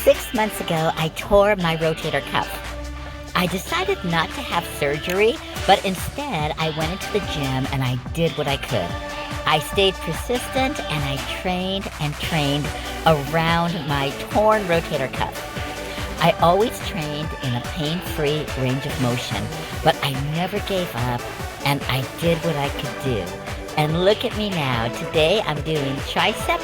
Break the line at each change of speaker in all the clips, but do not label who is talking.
6 months ago, I tore my rotator cuff. I decided not to have surgery, but instead I went into the gym and I did what I could. I stayed persistent and I trained around my torn rotator cuff. I always trained in a pain-free range of motion, but I never gave up and I did what I could do. And look at me now. Today I'm doing tricep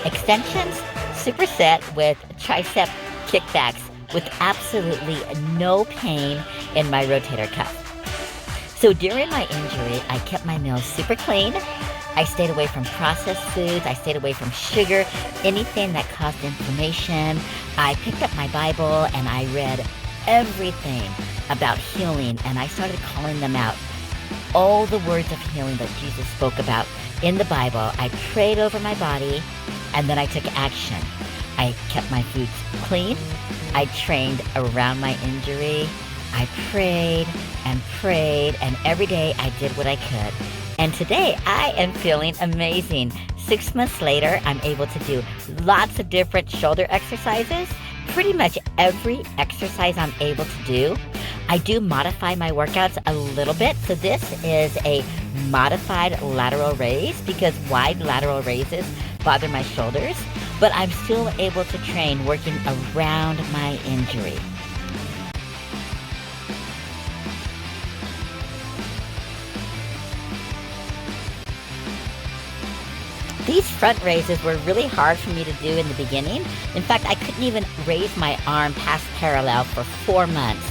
extensions, superset with tricep kickbacks with absolutely no pain in my rotator cuff. So during my injury, I kept my meals super clean. I stayed away from processed foods. I stayed away from sugar, anything that caused inflammation. I picked up my Bible and I read everything about healing, and I started calling them out. All the words of healing that Jesus spoke about in the Bible, I prayed over my body, and then I took action. I kept my foods clean. I trained around my injury. I prayed, and every day I did what I could. And today I am feeling amazing. 6 months later, I'm able to do lots of different shoulder exercises. Pretty much every exercise I'm able to do. I do modify my workouts a little bit. So this is a modified lateral raise because wide lateral raises bother my shoulders, but I'm still able to train working around my injury. These front raises were really hard for me to do in the beginning. In fact, I couldn't even raise my arm past parallel for 4 months,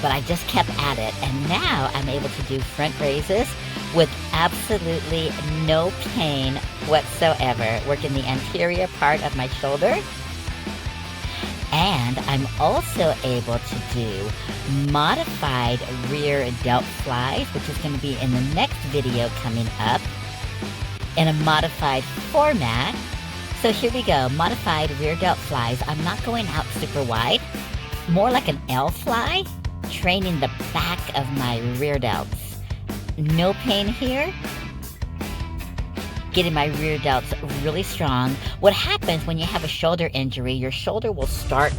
but I just kept at it. And now I'm able to do front raises with absolutely no pain whatsoever, working the anterior part of my shoulder. And I'm also able to do modified rear delt flies, which is going to be in the next video coming up, in a modified format. So here we go, modified rear delt flies. I'm not going out super wide, more like an L fly, training the back of my rear delts. No pain here. Getting my rear delts really strong. What happens when you have a shoulder injury, your shoulder will start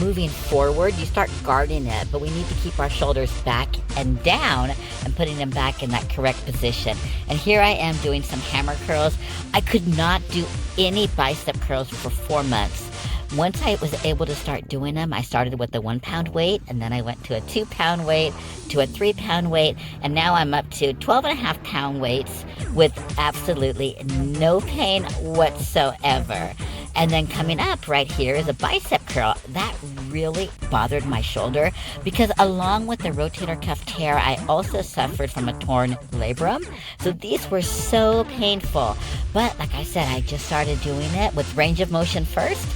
moving forward. You start guarding it, but we need to keep our shoulders back and down and putting them back in that correct position. And here I am doing some hammer curls. I could not do any bicep curls for 4 months. Once I was able to start doing them, I started with a 1 pound weight, and then I went to a 2 pound weight, to a 3 pound weight, and now I'm up to 12.5 pound weights with absolutely no pain whatsoever. And then coming up right here is a bicep curl. That really bothered my shoulder because along with the rotator cuff tear, I also suffered from a torn labrum. So these were so painful. But like I said, I just started doing it with range of motion first.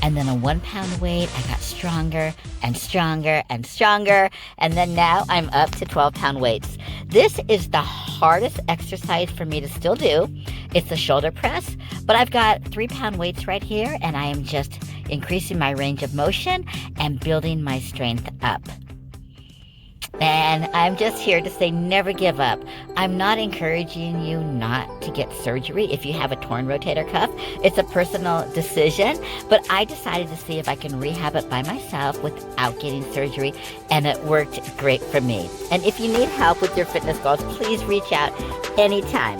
And then a 1 pound weight, I got stronger and stronger and stronger. And then now I'm up to 12 pound weights. This is the hardest exercise for me to still do. It's the shoulder press, but I've got 3 pound weights right here, and I am just increasing my range of motion and building my strength up. And I'm just here to say never give up. I'm not encouraging you not to get surgery if you have a torn rotator cuff. It's a personal decision, but I decided to see if I can rehab it by myself without getting surgery, and it worked great for me. And if you need help with your fitness goals, please reach out anytime.